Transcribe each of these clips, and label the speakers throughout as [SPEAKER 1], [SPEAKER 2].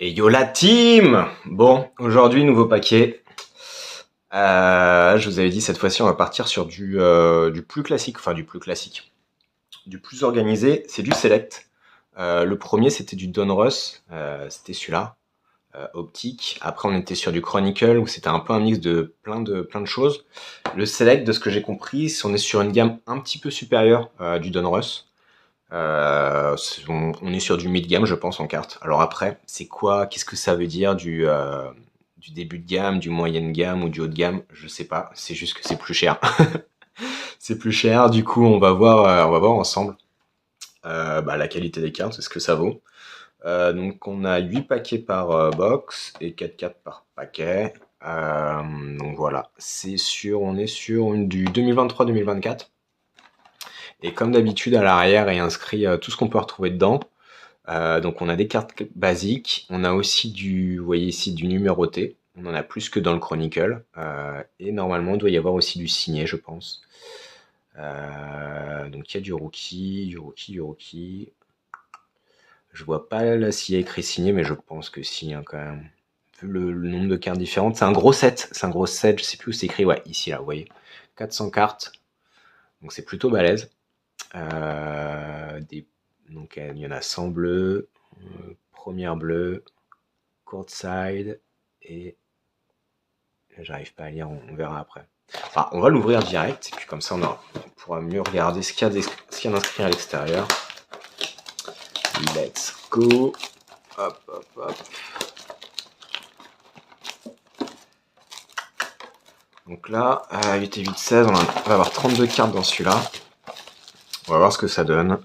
[SPEAKER 1] Et yo la team! Bon, aujourd'hui, nouveau paquet. Je vous avais dit, cette fois-ci, on va partir sur du plus classique, enfin du plus classique, du plus organisé, c'est du select. Le premier, c'était du Donruss, c'était celui-là, optique. Après, on était sur du Chronicle, où c'était un peu un mix de plein de choses. Le select, de ce que j'ai compris, on est sur une gamme un petit peu supérieure du Donruss. On est sur du mid-game, je pense, en carte. Alors après, c'est quoi? Qu'est-ce que ça veut dire du début de gamme, du moyenne gamme ou du haut de gamme? Je sais pas. C'est juste que c'est plus cher. C'est plus cher. Du coup, on va voir ensemble la qualité des cartes, ce que ça vaut. Donc, on a 8 paquets par box et 4 cartes par paquet. Donc voilà, on est sur du 2023-2024. Et comme d'habitude, à l'arrière est inscrit tout ce qu'on peut retrouver dedans. Donc on a des cartes basiques, on a aussi vous voyez ici, du numéroté. On en a plus que dans le Chronicle. Et normalement, il doit y avoir aussi du signé, je pense. Donc il y a du rookie. Je vois pas là s'il y a écrit signé, mais je pense que si, hein, quand même. Vu le nombre de cartes différentes, c'est un gros set. Je sais plus où c'est écrit. Ouais, ici, là, vous voyez. 400 cartes. Donc c'est plutôt balèze. Donc il y en a 100 bleus, première bleue, courtside, et j'arrive pas à lire, on verra après. Enfin, on va l'ouvrir direct, et puis comme ça on pourra mieux regarder ce qu'il y a d'inscrit à l'extérieur. Let's go. Hop. Donc là, 8 et 8, 16, on va avoir 32 cartes dans celui-là. On va voir ce que ça donne.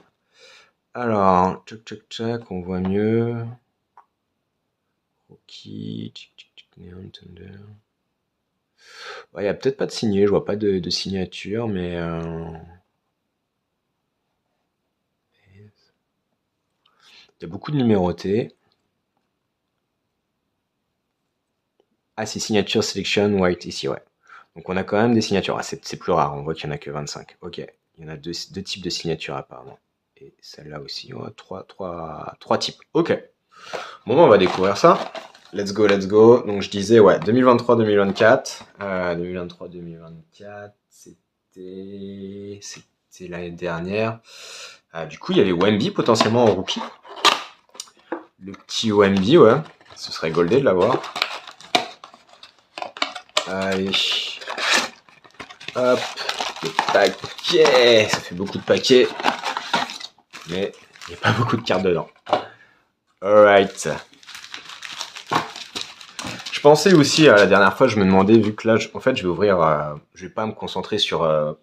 [SPEAKER 1] Alors, tchac, on voit mieux. Ok, Neon Thunder. Ouais, il n'y a peut-être pas de signé, je vois pas de signature, mais il y a beaucoup de numérotés. Ah, c'est signature selection white ici, ouais. Donc on a quand même des signatures. Ah, c'est plus rare, on voit qu'il y en a que 25. Ok, il y en a deux types de signatures apparemment. Et celle-là aussi, ouais, trois types. Ok. Bon, on va découvrir ça. Let's go. Donc je disais, ouais, 2023-2024. 2023-2024, c'était l'année dernière. Du coup, il y avait Wemby potentiellement en rookie. Le petit Wemby, ouais. Ce serait goldé de l'avoir. Allez. Hop. Le paquet. Ça fait beaucoup de paquets. Mais il n'y a pas beaucoup de cartes dedans. Alright. Je pensais aussi, la dernière fois, je me demandais, vu que là, en fait, je vais ouvrir, je vais pas me concentrer sur une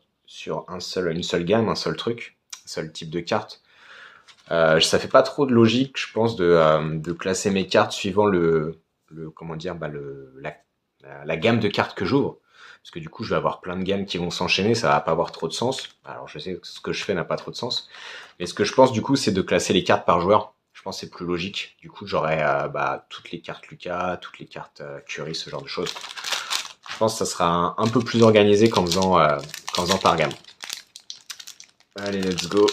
[SPEAKER 1] seule gamme, un seul truc, un seul type de carte. Ça fait pas trop de logique, je pense, de classer mes cartes suivant comment dire, la gamme de cartes que j'ouvre. Parce que du coup, je vais avoir plein de gammes qui vont s'enchaîner, ça va pas avoir trop de sens. Alors, je sais que ce que je fais n'a pas trop de sens. Mais ce que je pense, du coup, c'est de classer les cartes par joueur. Je pense que c'est plus logique. Du coup, j'aurai toutes les cartes Lucas, toutes les cartes Curry, ce genre de choses. Je pense que ça sera un peu plus organisé qu'en faisant par gamme. Allez, let's go.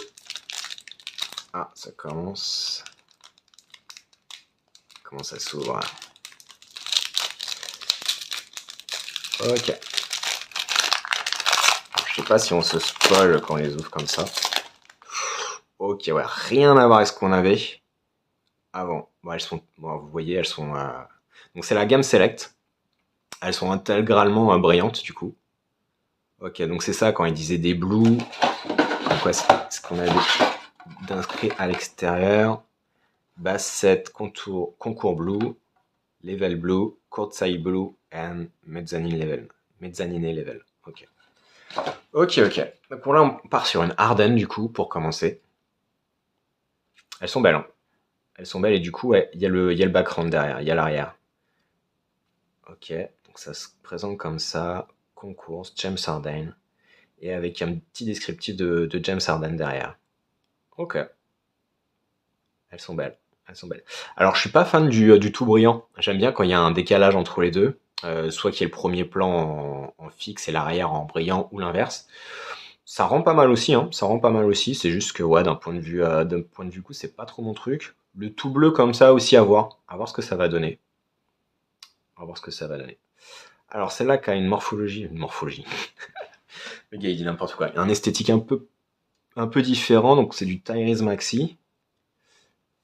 [SPEAKER 1] Ah, ça commence. Comment ça s'ouvre? Ok. Je sais pas si on se spoil quand on les ouvre comme ça. Ok, ouais, rien à voir avec ce qu'on avait avant. Bon, vous voyez, elles sont... Donc c'est la gamme Select. Elles sont intégralement brillantes, du coup. Ok, donc c'est ça, quand ils disaient des blues. Donc ouais, c'est ce qu'on avait d'inscrit à l'extérieur. Base 7, concours blue, level blue, courtside blue, and mezzanine level. Ok. Donc là, on part sur une Harden, du coup, pour commencer. Elles sont belles, hein. Elles sont belles, et du coup, ouais, il y a le background derrière, il y a l'arrière. Ok, donc ça se présente comme ça. Concours, James Harden. Et avec un petit descriptif de James Harden derrière. Ok. Elles sont belles. Alors, je suis pas fan du tout brillant. J'aime bien quand il y a un décalage entre les deux. Soit qu'il y ait le premier plan en fixe et l'arrière en brillant, ou l'inverse. Ça rend pas mal aussi, hein. C'est juste que, ouais, d'un point de vue coup, c'est pas trop mon truc. Le tout bleu comme ça aussi à voir ce que ça va donner. On va voir ce que ça va donner. Alors celle-là qui a une morphologie. Le gars il dit n'importe quoi. Un esthétique un peu différent, donc c'est du Tyrese Maxi.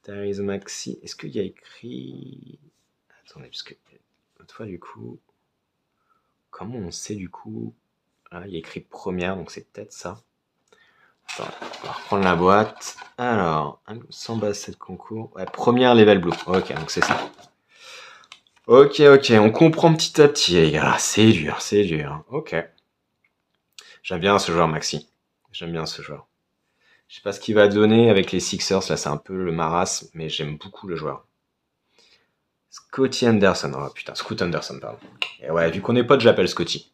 [SPEAKER 1] Tyrese Maxi, est-ce qu'il y a écrit... Attendez, parce que... L'autre fois du coup... Comment on sait du coup... Ah, il y a écrit première, donc c'est peut-être ça. Attends, on va reprendre la boîte. Alors, 100 bases 7 concours. Ouais, première level blue. Ok, donc c'est ça. Ok, on comprend petit à petit, les gars. C'est dur. Ok. J'aime bien ce joueur, Maxi. J'aime bien ce joueur. Je sais pas ce qu'il va donner avec les Sixers, là c'est un peu le marasme, mais j'aime beaucoup le joueur. Scotty Anderson, oh putain, Scoot Anderson, pardon. Et ouais, vu qu'on est potes, j'appelle Scotty.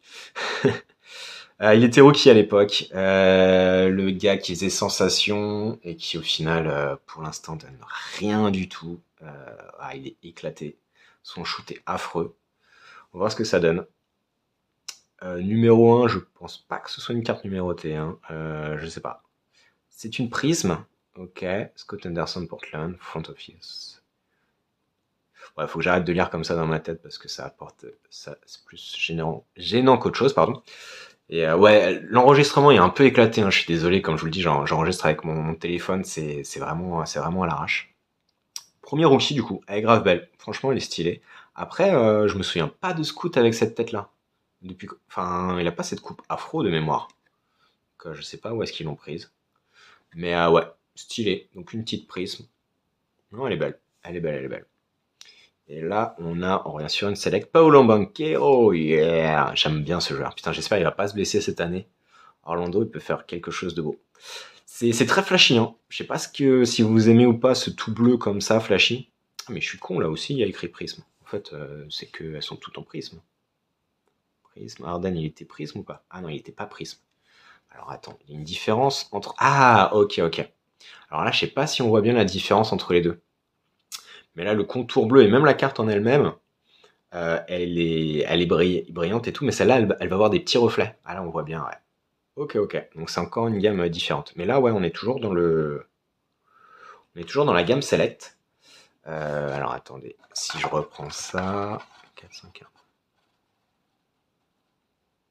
[SPEAKER 1] Il était rookie à l'époque, le gars qui faisait sensation et qui au final, pour l'instant, donne rien du tout. Il est éclaté. Son shoot est affreux. On va voir ce que ça donne. Numéro 1, je pense pas que ce soit une carte numérotée, hein. Je sais pas. C'est une prisme. Ok, Scott Anderson, Portland, Front Office. Ouais, faut que j'arrête de lire comme ça dans ma tête parce que ça apporte, ça, c'est plus gênant qu'autre chose, pardon. Et ouais, l'enregistrement est un peu éclaté, hein, je suis désolé, comme je vous le dis, j'enregistre avec mon téléphone, c'est vraiment à l'arrache. Premier rookie du coup, elle est grave belle, franchement elle est stylée. Après, je me souviens pas de Scoot avec cette tête-là. Enfin, il a pas cette coupe afro de mémoire. Donc, je sais pas où est-ce qu'ils l'ont prise. Mais ouais, stylé, donc une petite prisme. Non, elle est belle, elle est belle. Et là, on revient sur une select. Paolo Banchero, yeah! J'aime bien ce joueur. Putain, j'espère qu'il va pas se blesser cette année. Orlando, il peut faire quelque chose de beau. C'est très flashy, hein. Je sais pas si vous aimez ou pas ce tout bleu comme ça, flashy. Ah, mais je suis con, là aussi, il y a écrit prisme. En fait, c'est qu'elles sont toutes en prisme. Prisme. Arden, il était prisme ou pas? Ah non, il était pas prisme. Alors attends, il y a une différence entre... Ah, ok. Alors là, je sais pas si on voit bien la différence entre les deux. Mais là, le contour bleu et même la carte en elle-même, elle est brillante et tout, mais celle-là, elle va avoir des petits reflets. Ah là, on voit bien, ouais. Ok. Donc c'est encore une gamme différente. Mais là, ouais, on est toujours dans la gamme Select. Alors attendez, si je reprends ça, 4, 5, 1.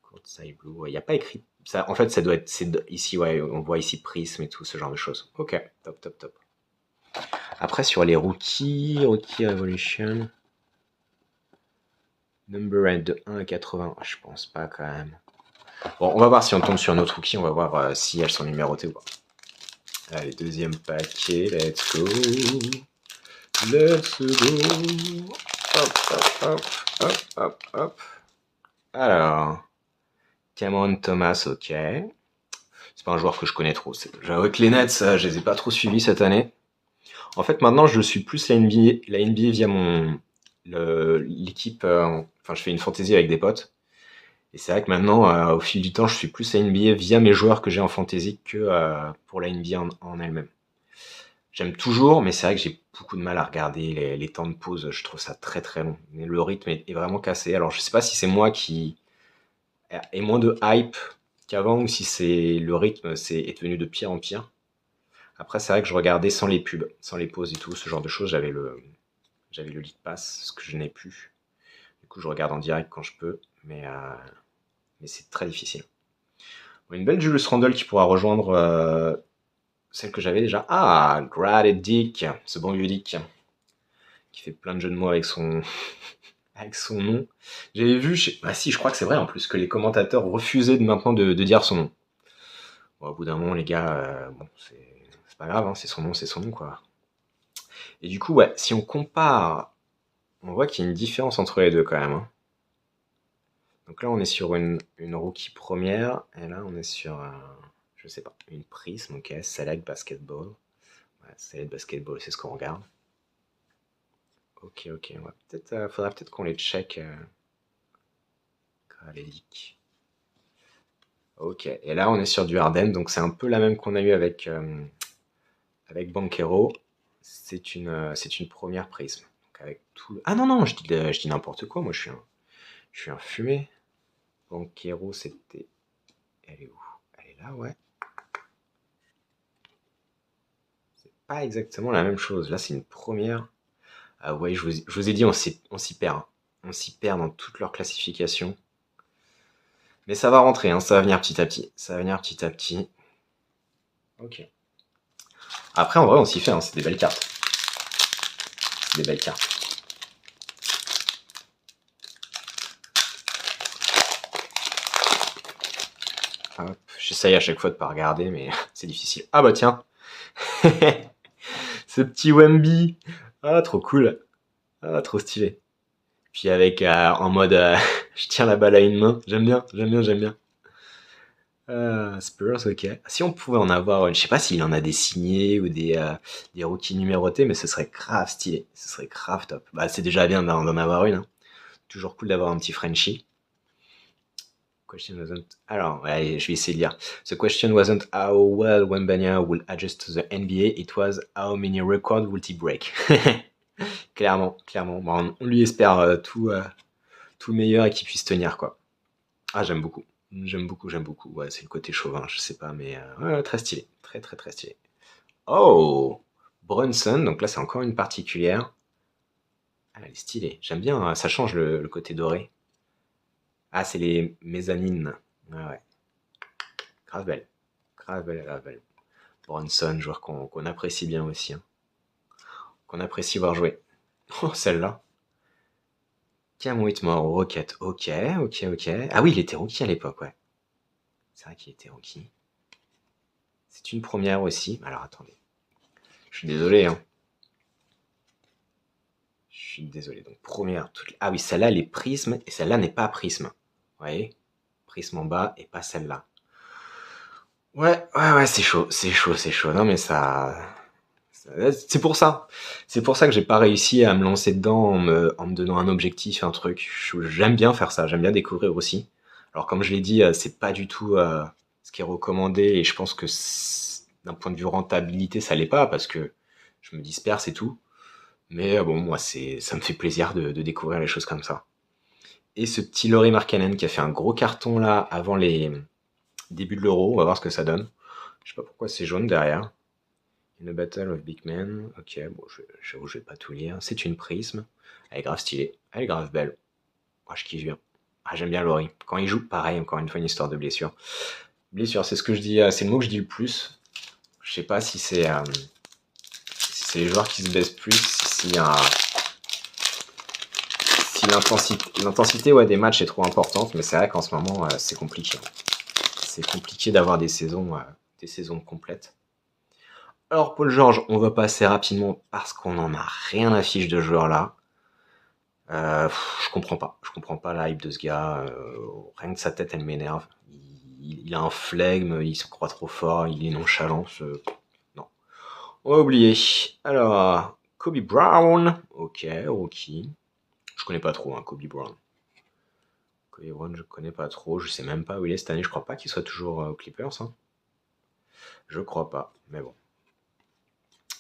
[SPEAKER 1] Courtside Blue, il n'y a pas écrit. Ça, en fait, ça doit être ici, ouais, on voit ici Prism et tout ce genre de choses. Ok, top. Après, sur les rookie Evolution, number de 1 à 80, je pense pas quand même. Bon, on va voir si on tombe sur notre rookie, on va voir si elles sont numérotées ou pas. Allez, deuxième paquet, let's go. Hop. Alors, Cameron Thomas, ok. C'est pas un joueur que je connais trop. J'avoue que les Nets, je les ai pas trop suivis cette année. En fait, maintenant, je suis plus la NBA via l'équipe. Enfin, je fais une fantasy avec des potes. Et c'est vrai que maintenant, au fil du temps, je suis plus la NBA via mes joueurs que j'ai en fantasy que pour la NBA en elle-même. J'aime toujours, mais c'est vrai que j'ai beaucoup de mal à regarder les temps de pause. Je trouve ça très long. Le rythme est vraiment cassé. Alors, je sais pas si c'est moi qui ai moins de hype qu'avant ou si c'est le rythme est devenu de pire en pire. Après, c'est vrai que je regardais sans les pubs, sans les pauses et tout, ce genre de choses. J'avais le League Pass, ce que je n'ai plus. Du coup, je regarde en direct quand je peux, mais c'est très difficile. Une belle Julius Randle qui pourra rejoindre celle que j'avais déjà. Ah, Graded Dick, ce bon vieux Dick, qui fait plein de jeux de mots avec son, avec son nom. J'avais vu, ah si, je crois que c'est vrai en plus, que les commentateurs refusaient maintenant de dire son nom. Bon, au bout d'un moment, les gars, bon, c'est pas grave, hein, c'est son nom, quoi. Et du coup, ouais, si on compare, on voit qu'il y a une différence entre les deux quand même, hein. Donc là, on est sur une rookie première, et là, on est sur, je sais pas, une prisme, ok, Select Basketball. Ouais, Select Basketball, c'est ce qu'on regarde. Ok, ouais, faudra peut-être qu'on les check. Les leaks. Ok, et là, on est sur du Harden, donc c'est un peu la même qu'on a eu avec Banchero. C'est une première prisme. Donc avec tout Ah non, je dis n'importe quoi, moi je suis un fumé. Banchero, c'était... Elle est où? Elle est là, ouais. pas exactement la même chose. Là, c'est une première. Ah ouais, je vous ai dit, on s'y perd, hein. On s'y perd dans toutes leurs classifications. Mais ça va rentrer, hein, ça va venir petit à petit. Ça va venir petit à petit. Ok. Après, en vrai, on s'y fait, hein, c'est des belles cartes. C'est des belles cartes. Hop, j'essaye à chaque fois de pas regarder, mais c'est difficile. Ah bah tiens. Ce petit Wemby. Ah, trop cool. Ah, trop stylé. Puis avec, en mode, je tiens la balle à une main. J'aime bien, j'aime bien, j'aime bien. Spurs, ok. Si on pouvait en avoir, je sais pas s'il en a des signés ou des rookies numérotés, mais ce serait grave stylé. Ce serait grave top. Bah, c'est déjà bien d'en avoir une, hein. Toujours cool d'avoir un petit Frenchie. Question wasn't. Alors, ouais, je vais essayer de lire. The question wasn't how well Wembanyama will adjust to the NBA, it was how many records will he break. Clairement, clairement. Bon, on lui espère tout le meilleur et qu'il puisse tenir, quoi. Ah, j'aime beaucoup. J'aime beaucoup, j'aime beaucoup. Ouais, c'est le côté chauvin, je sais pas, mais ouais, très stylé. Très, très, très stylé. Oh! Brunson, donc là, c'est encore une particulière. Ah, elle est stylée. J'aime bien, hein, ça change le côté doré. Ah, c'est les mezzanines. Ouais, ouais. Grave belle. Grave belle, grave belle. Bronson, joueur qu'on apprécie bien aussi, hein. Qu'on apprécie voir jouer. Oh, celle-là. Cam Whitmore, Rocket. Ok, ok, ok. Ah oui, il était rookie à l'époque, ouais. C'est vrai qu'il était rookie. C'est une première aussi. Alors, attendez. Je suis désolé, hein. Je suis désolé. Donc, première. Ah oui, celle-là, elle est prisme. Et celle-là n'est pas prisme. Vous voyez? Prisme en bas et pas celle-là. Ouais, ouais, ouais, c'est chaud. C'est chaud, c'est chaud. Non, mais ça... C'est pour ça. C'est pour ça que j'ai pas réussi à me lancer dedans en me donnant un objectif, un truc. J'aime bien faire ça, j'aime bien découvrir aussi. Alors comme je l'ai dit, c'est pas du tout ce qui est recommandé et je pense que d'un point de vue rentabilité, ça l'est pas parce que je me disperse et tout. Mais bon, moi, ça me fait plaisir de découvrir les choses comme ça. Et ce petit Lauri Markkanen qui a fait un gros carton là avant les débuts de l'Euro, on va voir ce que ça donne. Je sais pas pourquoi c'est jaune derrière. In a Battle of Big Men. Ok, bon, j'avoue, je vais pas tout lire. C'est une prisme. Elle est grave stylée. Elle est grave belle. Ah, je kiffe bien. Ah, j'aime bien Laurie. Quand il joue, pareil, encore une fois, une histoire de blessure. Blessure, c'est ce que je dis, c'est le mot que je dis le plus. Je sais pas si c'est les joueurs qui se baissent plus, si l'intensité ouais, des matchs est trop importante, mais c'est vrai qu'en ce moment, c'est compliqué. C'est compliqué d'avoir des saisons complètes. Alors Paul George, on va passer rapidement parce qu'on en a rien à fiche de ce joueur là. Je comprends pas la hype de ce gars. Rien que sa tête, elle m'énerve. Il a un flegme, il se croit trop fort, il est nonchalant. Non, on va oublier. Alors Kobe Brown, ok, rookie. Je connais pas trop, hein, Kobe Brown. Kobe Brown, je connais pas trop. Je sais même pas où il est cette année. Je crois pas qu'il soit toujours aux Clippers, hein. Je crois pas, mais bon.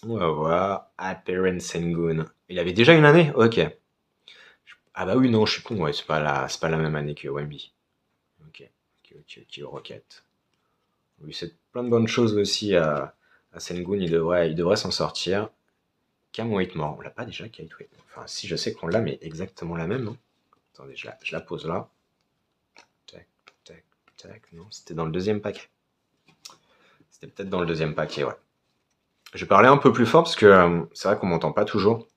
[SPEAKER 1] On va voir. Alperen Sengun. Il avait déjà une année? Ok. Ah bah oui, non, je suis con, ouais, c'est pas la même année que Wemby. Ok, ok, Rocket. Oui, c'est plein de bonnes choses aussi à Sengun, il devrait s'en sortir. Cam Whitmore, on l'a pas déjà, Kate Whitmore. Enfin, si, je sais qu'on l'a, mais exactement la même, non? Attendez, je la pose là. Tac, tac, tac, non, c'était dans le deuxième paquet. C'était peut-être dans le deuxième paquet, ouais. Je vais parler un peu plus fort parce que c'est vrai qu'on m'entend pas toujours.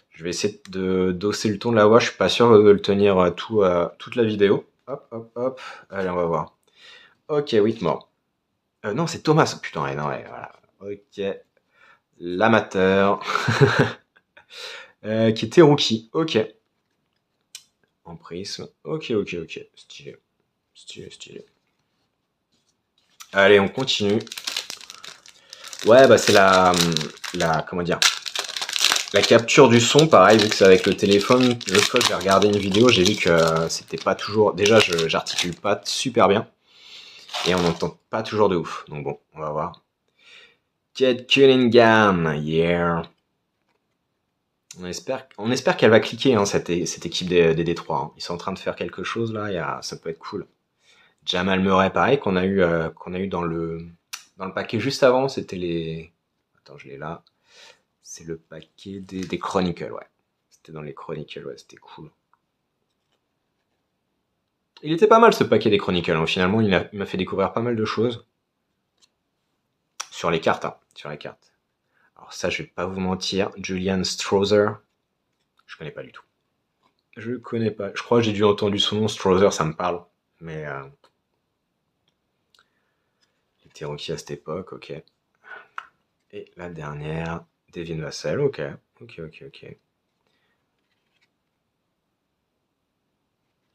[SPEAKER 1] Je vais essayer de d'osser le ton de la voix. Je suis pas sûr de le tenir toute la vidéo. Hop, hop, hop. Allez, on va voir. Ok, Whitmore. Non, c'est Thomas. Putain, ouais, non, ouais, voilà. Ok. L'amateur. Qui était rookie. Ok. En prisme. Ok. Stylé. Stylé. Allez, on continue. Ouais, bah c'est comment dire, la capture du son, pareil, vu que c'est avec le téléphone. L'autre fois, j'ai regardé une vidéo, j'ai vu que c'était pas toujours. Déjà, j'articule pas super bien. Et on n'entend pas toujours de ouf. Donc bon, on va voir. Jade Cunningham, yeah. On espère qu'elle va cliquer, hein, cette équipe des Détroits, hein. Ils sont en train de faire quelque chose là, ça peut être cool. Jamal Murray, pareil, qu'on a eu dans le paquet juste avant, c'était les. Attends, je l'ai là. C'est le paquet des Chronicles, ouais. C'était dans les Chronicles, ouais, c'était cool. Il était pas mal ce paquet des Chronicles, hein. Finalement, il m'a fait découvrir pas mal de choses. Sur les cartes, hein, sur les cartes. Alors ça, je vais pas vous mentir, Julian Strother, je connais pas du tout. Je connais pas. Je crois que j'ai dû entendre son nom, Strother, ça me parle. Mais il était rookie à cette époque, ok. Et la dernière, Devin Vassell, ok. Ok.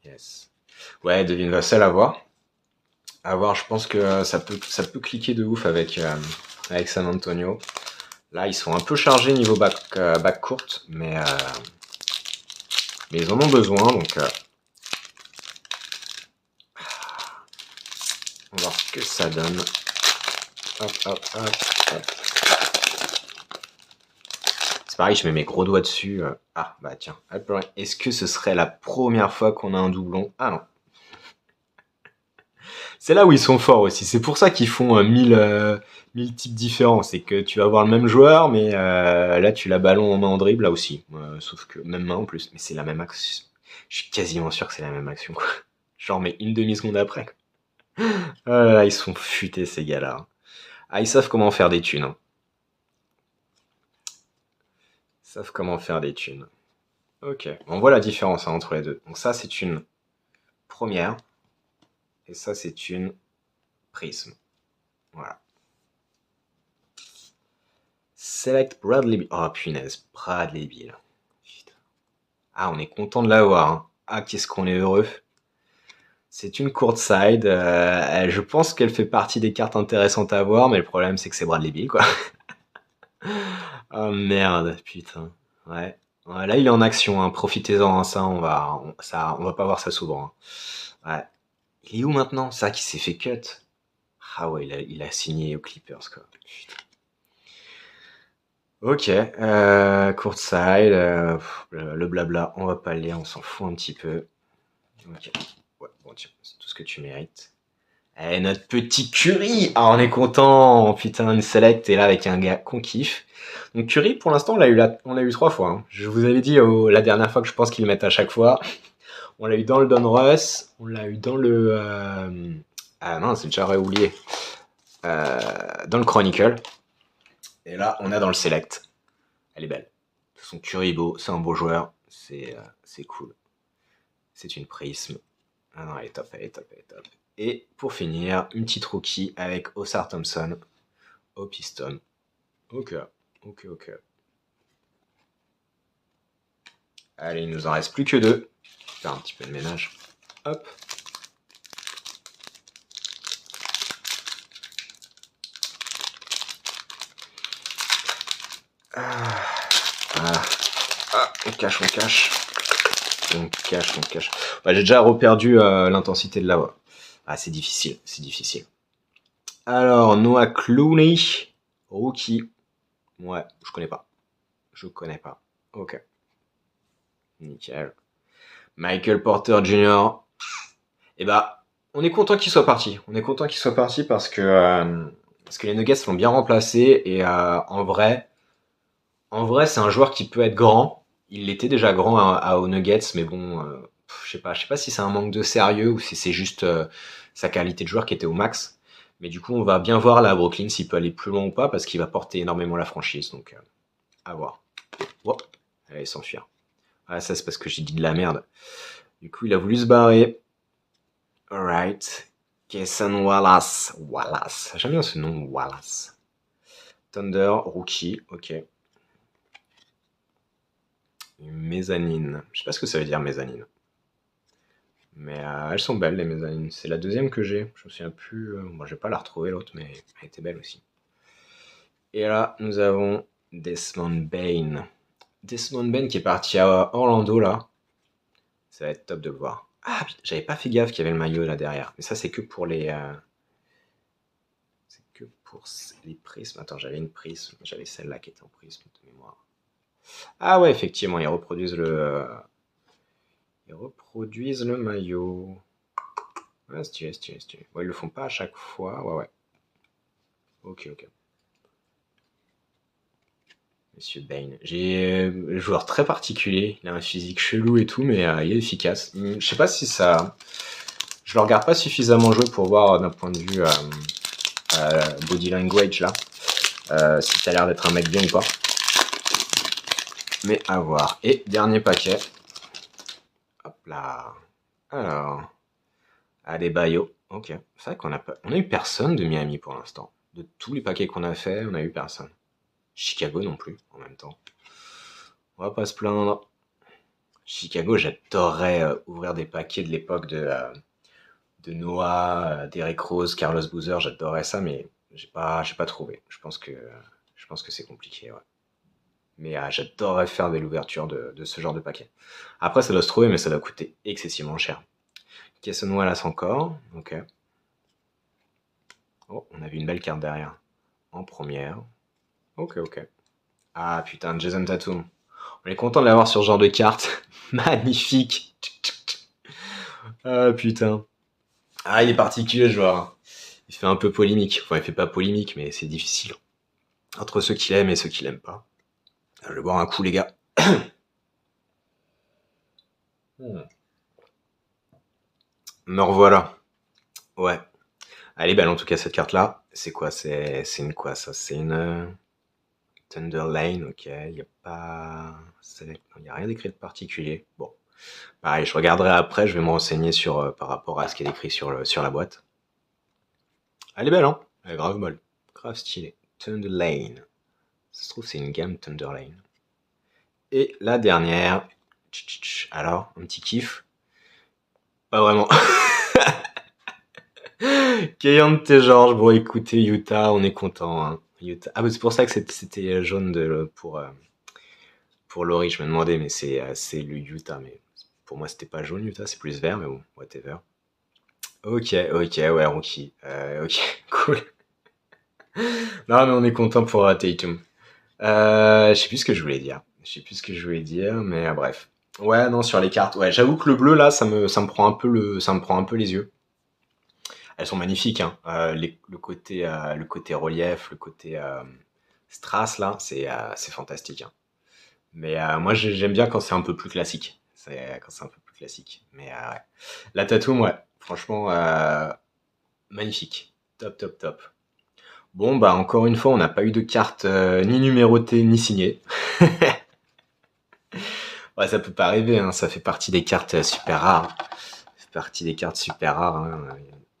[SPEAKER 1] Yes. Ouais, Devin Vassell à voir. À voir, je pense que ça peut cliquer de ouf avec San Antonio. Là, ils sont un peu chargés niveau back courte, mais ils en ont besoin, donc on va voir ce que ça donne. Hop. C'est pareil, je mets mes gros doigts dessus. Ah, bah tiens. Est-ce que ce serait la première fois qu'on a un doublon? Ah non. C'est là où ils sont forts aussi. C'est pour ça qu'ils font 1000 types différents. C'est que tu vas avoir le même joueur, mais là, tu l'as ballon en main en dribble, là aussi. Sauf que même main en plus. Mais c'est la même action. Je suis quasiment sûr que c'est la même action, quoi. Genre, mais une demi-seconde après. Ah là là, ils sont futés, ces gars-là. Ah, ils savent comment faire des thunes, hein. Ils savent comment faire des thunes. Ok, on voit la différence, hein, entre les deux. Donc ça, c'est une première. Et ça, c'est une prisme. Voilà. Select Bradley Beal. Oh punaise, Bradley Beal. Putain. Ah, on est content de l'avoir, hein. Ah, qu'est-ce qu'on est heureux. C'est une courtside. Je pense qu'elle fait partie des cartes intéressantes à voir, mais le problème, c'est que c'est Bradley Beal, quoi. Oh merde, putain. Ouais. Ouais, là, il est en action, hein. Profitez-en, hein. Ça, on va pas voir ça souvent, hein. Ouais. Il est où maintenant? Ça qui s'est fait cut. Ah ouais, il a signé aux Clippers, quoi. Putain. Ok, courtside, le blabla, on va pas le lire, on s'en fout un petit peu. Ok, ouais, bon tiens, c'est tout ce que tu mérites. Eh, notre petit Curry! Ah, on est content! Putain, une select, et là avec un gars qu'on kiffe. Donc Curry, pour l'instant, on l'a eu 3 fois, hein. Je vous avais dit la dernière fois que je pense qu'ils le mettent à chaque fois. On l'a eu dans le Donruss, on l'a eu dans le... Ah non, c'est déjà oublié. Dans le Chronicle. Et là, on a dans le Select. Elle est belle. De toute façon, Curry beau, c'est un beau joueur. C'est cool. C'est une prisme. Ah non, elle est top, elle est top, elle est top. Et pour finir, une petite rookie avec Osar Thompson au piston. Ok. Allez, il nous en reste plus que 2. Faire un petit peu de ménage. Hop. Voilà. Ah, on cache. On cache. Ouais, j'ai déjà reperdu l'intensité de la voix. Ah, c'est difficile. Alors, Noah Clooney, rookie. Ouais, je connais pas. Ok. Nickel. Michael Porter Jr. Eh bah, on est content qu'il soit parti. Parce que les Nuggets l'ont bien remplacé et en vrai, c'est un joueur qui peut être grand. Il était déjà grand aux Nuggets, mais bon, je sais pas si c'est un manque de sérieux ou si c'est juste sa qualité de joueur qui était au max. Mais du coup, on va bien voir là à Brooklyn s'il peut aller plus loin ou pas parce qu'il va porter énormément la franchise. Donc, à voir. Oh, allez, s'enfuir. Ah, ça c'est parce que j'ai dit de la merde. Du coup, il a voulu se barrer. Alright. Cason Wallace. J'aime bien ce nom, Wallace. Thunder, rookie, ok. Mezzanine. Je sais pas ce que ça veut dire, mezzanine. Mais elles sont belles, les mezzanines. C'est la deuxième que j'ai. Je me souviens plus. Bon, je vais pas la retrouver, l'autre, mais elle était belle aussi. Et là, nous avons Desmond Bain. Desmond Bain qui est parti à Orlando, là. Ça va être top de le voir. Ah, putain, j'avais pas fait gaffe qu'il y avait le maillot là derrière. Mais ça, c'est que pour les... C'est que pour les prismes. Attends, j'avais une prisme. J'avais celle-là qui était en prisme de mémoire. Ah ouais, effectivement, ils reproduisent le maillot. Ah, stylé. Ouais, ils le font pas à chaque fois. Ouais. Ok. Monsieur Bane. J'ai un joueur très particulier. Il a un physique chelou et tout, mais il est efficace. Je sais pas si ça... Je le regarde pas suffisamment jouer pour voir d'un point de vue body language, là. Si ça a l'air d'être un mec bien ou pas. Mais à voir. Et dernier paquet. Hop là. Alors. Adebayo. Ok. C'est vrai qu'on a eu personne de Miami pour l'instant. De tous les paquets qu'on a fait, on a eu personne. Chicago non plus, en même temps. On va pas se plaindre. Chicago, j'adorerais ouvrir des paquets de l'époque de Noah, Derrick Rose, Carlos Boozer. J'adorerais ça, mais j'ai pas trouvé. Je pense que c'est compliqué, ouais. Mais j'adorerais faire de l'ouverture de ce genre de paquet. Après, ça doit se trouver, mais ça doit coûter excessivement cher. Caisson Wallace encore. Ok. Oh, on a vu une belle carte derrière. En première. Ok, ok. Ah putain, Jason Tatum. On est content de l'avoir sur ce genre de carte. Magnifique. Ah putain. Ah, il est particulier ce joueur. Il fait un peu polémique. Enfin, il fait pas polémique, mais c'est difficile. Entre ceux qui l'aiment et ceux qui l'aiment pas. Je vais boire un coup, les gars. Me revoilà. Ouais. Elle est belle en tout cas cette carte là. C'est quoi? C'est une quoi ça? C'est une Thunder Lane, ok. Il y a rien d'écrit de particulier. Bon. Pareil, je regarderai après, je vais me renseigner sur par rapport à ce qui est écrit sur la boîte. Elle est belle, hein? Elle est grave molle. Grave stylée. Thunder Lane. Ça se trouve, c'est une gamme Thunder Lane. Et la dernière. Alors, un petit kiff? Pas vraiment. Keyonte George, bon écoutez, Utah, on est content. Hein. Utah. Ah, bah, c'est pour ça que c'était jaune pour Laurie, je me demandais, mais c'est le Utah. Mais pour moi, c'était pas jaune, Utah, c'est plus vert, mais bon, whatever. Ok, ouais, rookie. Ok, cool. Non, mais on est content pour Tatum. Je sais plus ce que je voulais dire. Mais bref. Ouais, non, sur les cartes. Ouais, j'avoue que le bleu là, ça me prend un peu les yeux. Elles sont magnifiques, hein. Le côté relief, le côté strass là, c'est fantastique. Hein. Mais moi, j'aime bien quand c'est un peu plus classique. Quand c'est un peu plus classique. Mais ouais. La tattoo, ouais. Franchement, magnifique. Top, top, top. Bon, bah encore une fois, on n'a pas eu de carte ni numérotée ni signée. Ouais, ça peut pas arriver, hein. Ça fait partie des cartes super rares. Ça fait partie des cartes super rares. Hein.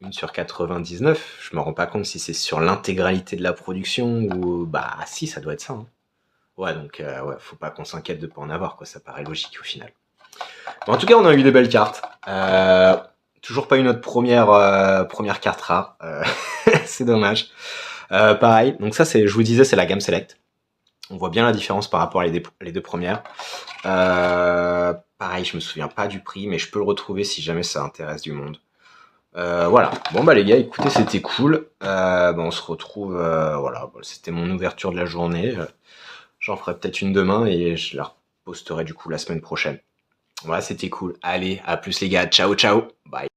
[SPEAKER 1] Une sur 99. Je me rends pas compte si c'est sur l'intégralité de la production ou bah si, ça doit être ça. Hein. Ouais, donc ouais, faut pas qu'on s'inquiète de pas en avoir, quoi. Ça paraît logique au final. Bon, en tout cas, on a eu des belles cartes. Toujours pas eu notre première carte rare. C'est dommage. Pareil. Donc ça, je vous disais, c'est la gamme Select. On voit bien la différence par rapport à les deux premières. Pareil, je me souviens pas du prix, mais je peux le retrouver si jamais ça intéresse du monde. Voilà. Bon bah les gars, écoutez, c'était cool. On se retrouve. Voilà, c'était mon ouverture de la journée. J'en ferai peut-être une demain et je la posterai du coup la semaine prochaine. Voilà, c'était cool. Allez, à plus les gars. Ciao, ciao. Bye.